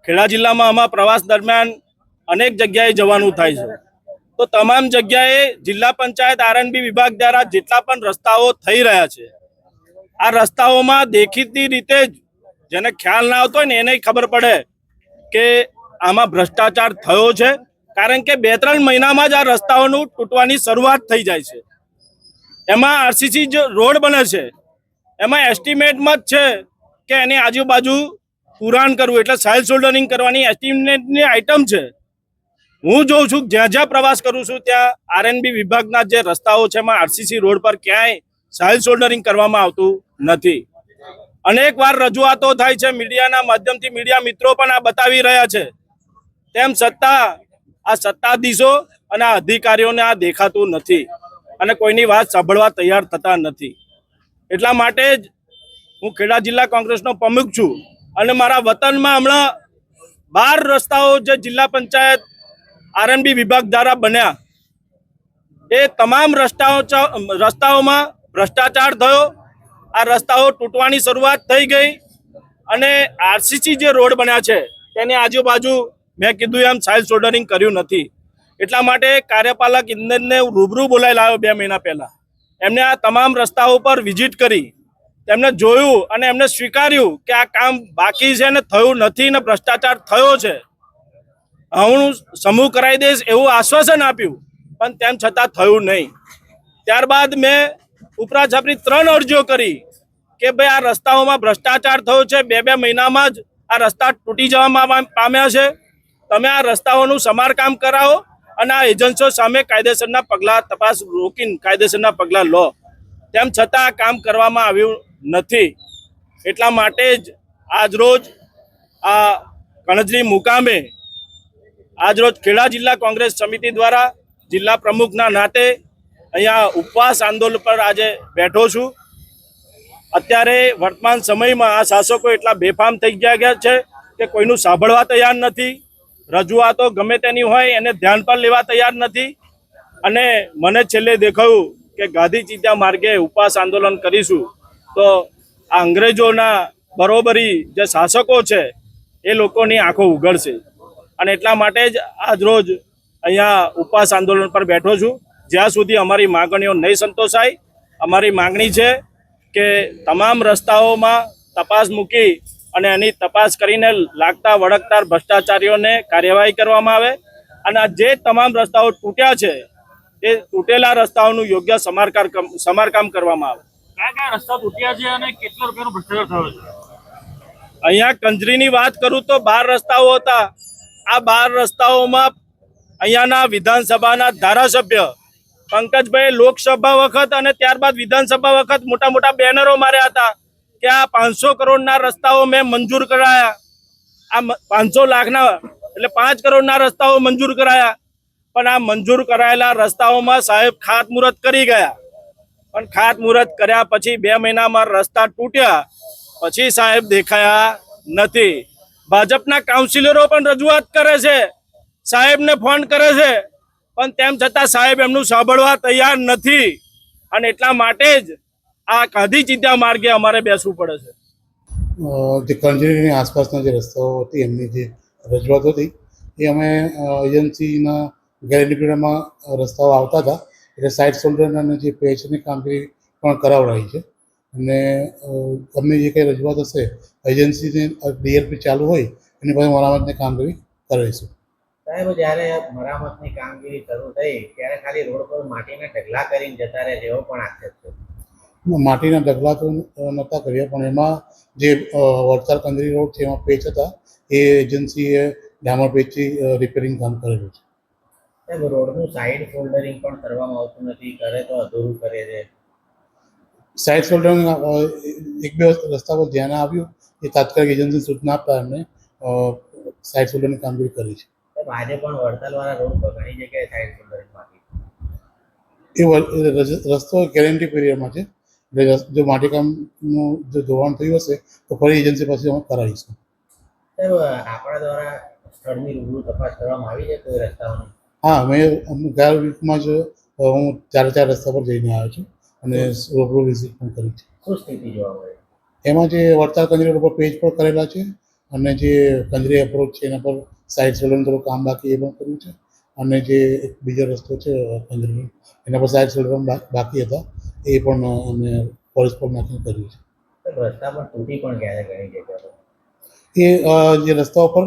ખેડા જિલ્લામાં આમાં પ્રવાસ દરમિયાન અનેક જગ્યાએ જવાનું થાય છે, તો તમામ જગ્યાએ જિલ્લા પંચાયત આરએનબી વિભાગ દ્વારા જેટલા પણ રસ્તાઓ થઈ રહ્યા છે, આ રસ્તાઓમાં દેખીતી રીતે જ જેને ખ્યાલ ના આવતો હોય ને એને ખબર પડે કે આમાં ભ્રષ્ટાચાર થયો છે, કારણ કે 2-3 મહિનામાં જ આ રસ્તાઓનું તૂટવાની શરૂઆત થઈ જાય છે. એમાં આરસીસી જે રોડ બને છે એમાં એસ્ટિમેટમાં જ છે કે એની આજુબાજુ પુરાણ કરવું એટલે સાઇલ શોલ્ડરિંગ કરવાની એસ્ટિમેટની આઇટમ છે. હું જોઉં છું જ્યાં જ્યાં પ્રવાસ કરું છું ત્યાં આરએનબી વિભાગના જે રસ્તાઓ છે એમાં આરસીસી રોડ પર ક્યાંય સાઇલ શોલ્ડરિંગ કરવામાં આવતું નથી. અનેક વાર રજૂઆતો થાય છે, મીડિયાના માધ્યમથી મીડિયા મિત્રો પણ આ બતાવી રહ્યા છે, તેમ છતાં આ સત્તાધીશો અને આ અધિકારીઓને આ દેખાતું નથી અને કોઈની વાત સાંભળવા તૈયાર થતા નથી. એટલા માટે જ હું ખેડા જિલ્લા કોંગ્રેસનો પ્રમુખ છું અને મારા વતનમાં હમણાં 12 રસ્તાઓ જે જિલ્લા પંચાયત આરએનબી વિભાગ દ્વારા બન્યા, એ તમામ રસ્તાઓમાં ભ્રષ્ટાચાર થયો. આ રસ્તાઓ તૂટવાની શરૂઆત થઈ ગઈ અને આરસીસી જે રોડ બન્યા છે તેની આજુબાજુ મેં કીધું એમ સાઇલ શોલ્ડરિંગ કર્યું નથી. એટલા માટે કાર્યપાલક ઇજનેરને રૂબરૂ બોલાવી લાવ્યો 2 મહિના પહેલા. એમને આ તમામ રસ્તાઓ પર વિઝિટ કરી, તેમને જોયું અને એમને સ્વીકાર્યું કે આ કામ બાકી છે ને થયું નથી ને ભ્રષ્ટાચાર થયો છે. હું સમૂહ કરાવી દઈશ એવું આશ્વાસન આપ્યું, પણ તેમ છતાં થયું નહીં. ત્યારબાદ મેં ઉપરાછાપરી 3 અરજીઓ કરી કે ભાઈ આ રસ્તાઓમાં ભ્રષ્ટાચાર થયો છે, 2-2 મહિનામાં જ આ રસ્તા તૂટી જવામાં પામ્યા છે, તમે આ રસ્તાઓનું સમારકામ કરાવો અને આ એજન્સીઓ સામે કાયદેસરના પગલાં તપાસ રોકીને કાયદેસરના પગલાં લો. તેમ છતાં આ કામ કરવામાં આવ્યું નથી. એટલા માટે જ આજરોજ આ કણજરી મુકામે આજરોજ ખેડા જિલ્લા કોંગ્રેસ સમિતિ દ્વારા જિલ્લા પ્રમુખના નાતે અહીંયા ઉપવાસ આંદોલન પર આજે બેઠો છું. અત્યારે વર્તમાન સમયમાં આ શાસકો એટલા બેફામ થઈ ગયા છે કે કોઈનું સાંભળવા તૈયાર નથી. રજૂઆતો ગમે તેની હોય એને ધ્યાન પર લેવા તૈયાર નથી. અને મને છેલ્લે દેખાયું કે ગાંધીચિંતા માર્ગે ઉપવાસ આંદોલન કરીશું તો આ અંગ્રેજોના બરોબરી જે શાસકો છે એ લોકોની આંખો ઉઘડશે. અને એટલા માટે જ આજરોજ અહીંયા ઉપવાસ આંદોલન પર બેઠો છું. જ્યાં સુધી અમારી માગણીઓ નહીં સંતોષાય, અમારી માગણી છે કે તમામ રસ્તાઓમાં તપાસ મૂકી અને એની તપાસ કરીને લાગતા વળગતા ભ્રષ્ટાચારીઓને કાર્યવાહી કરવામાં આવે અને જે તમામ રસ્તાઓ તૂટ્યા છે એ તૂટેલા રસ્તાઓનું યોગ્ય સમારકામ કરવામાં આવે. કયા કયા રસ્તા તૂટ્યા છે અને કેટલા રૂપિયાનો ભ્રષ્ટાચાર થયો છે? અહીંયા કંજરીની વાત કરું તો 12 રસ્તાઓ હતા. આ 12 રસ્તાઓમાં અહીંયાના વિધાનસભાના ધારાસભ્ય પંકજભાઈ લોકસભા વખત અને ત્યારબાદ વિધાનસભા વખત મોટા મોટા બેનરો માર્યા હતા કે આ 500 કરોડના રસ્તાઓ મેં મંજૂર કરાયા. આ 500 લાખના એટલે 5 કરોડના રસ્તાઓ મંજૂર કરાયા. પણ આ મંજૂર કરાયેલા રસ્તાઓમાં સાહેબ ખાતમુહૂર્ત કરી ગયા, પણ ખાતમુહૂર્ત કર્યા પછી 2 મહિનામાં રસ્તા તૂટ્યા પછી સાહેબ દેખાયા નથી. ભાજપના કાઉન્સિલરો પણ રજૂઆત કરે છે, સાહેબને ફોન કરે છે, પણ તેમ છતાં સાહેબ એમનું સાંભળવા તૈયાર નથી. અને એટલા માટે જ આ ગાંધીચિંતા માર્ગે અમારે બેસવું પડે છે. જે કંજરીની આસપાસના જે રસ્તાઓ હતી એમની જે રજૂઆત હતી એ અમે એજન્સીના ગેરંટી પીરિયડમાં રસ્તાઓ આવતા હતા એટલે સાઇડ શોલ્ડર અને જે પેચની કામગીરી પણ કરાવડાવી છે. અને અમને જે કંઈ રજૂઆત હશે એજન્સીની ડીએલપી ચાલુ હોય એની પાસે મરામતની કામગીરી કરાવીશું. સાહેબ, જ્યારે મરામતની કામગીરી શરૂ થઈ ત્યારે ખાલી રોડ પર માટીના ઢગલા કરીને જતા રહે જેવો પણ આક્ષેપ છે. માટીના ઢગલા તો નહોતા કર્યા, પણ એમાં જે વડતાલ કંજરી રોડ છે એમાં પેચ હતા એ એજન્સીએ ડામર પેચથી રિપેરિંગ કામ કરેલું છે. સાહેબ, રોડનું સાઇડ શોલ્ડરિંગ પણ કરવામાં આવતું નથી, કરે તો અધૂરું કરે છે. સાઇડ શોલ્ડરિંગ 1-2 રસ્તા પર ધ્યાન આવ્યું એ તાત્કાલિક એજન્સી સૂચના આપતા એમને સાઇડ શોલ્ડરની કામગીરી કરી છે. સાહેબ, આજે પણ વડતાલવાળા રોડ પર ઘણી જગ્યાએ સાઇડ શોલ્ડરિંગ બાકી એ રસ્તો ગેરંટી પીરિયડમાં છે એટલે જો માટીકામનું જો ધોવાણ થયું હશે તો ફરી એજન્સી પાસે અમે કરાવીશું. સાહેબ, આપણા દ્વારા સ્થળની રૂબરૂ તપાસ કરવામાં આવી છે કોઈ રસ્તાઓની? હા, મેં ગયા વીકમાં જ હું 4 રસ્તા પર જઈને આવ્યો છું અને રૂબરૂ વિઝિટ પણ કરી છે. શું સ્થિતિ જોવા મળે? એમાં જે વડતાલ કંજરી રોડ પર પેજ પણ કરેલા છે અને જે કંજરી એપ્રોચ છે એના પર સાઇડ સોલરનું થોડું કામ બાકી એ પણ કર્યું છે. અને જે એક બીજો રસ્તો છે કંજરી, એના પર સાઇડ સોલર બાકી હતા એ પણ અમે પોલીસ પર નાખીને કર્યું છે. તો રસ્તા પર તૂટી પણ ગયા છે ઘણી જગ્યા પર. એ જે રસ્તાઓ પર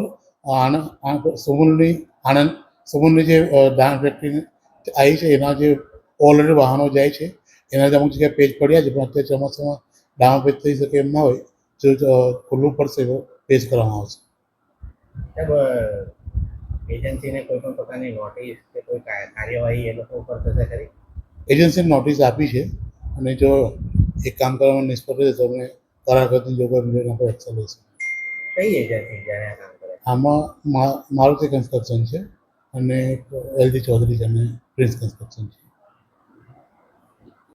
સુમુલની જે ડાંગ ફેક્ટરી આવી છે એના જે ઓલરેડી વાહનો જાય છે એના જે અમુક જગ્યાએ પેજ પડ્યા છે, પણ અત્યારે ચોમાસામાં ડામર પેજ થઈ શકે એમ ના હોય, જો ખુલ્લું પડશે તો પેજ કરવામાં આવશે. સાહેબ, એજન્સીને કોઈ પણ પ્રકારની નોટિસ કે કોઈ કાર્યવાહી એ લોકો ઉપર થશે ખરી? એજન્સીને નોટિસ આપી છે અને જો એક કામ કરવામાં નિષ્ફળ રહેશે તો અમે કરારકર્તની જોગવાઈ એના પર એક્શન લઈશું. કઈ એજન્સી જ્યારે આ કામ કરે? આમાં મારુતિ કન્સ્ટ્રક્શન છે અને એલજી ચૌધરી છે અને પ્રિન્સ કન્સ્ટ્રક્શન છે.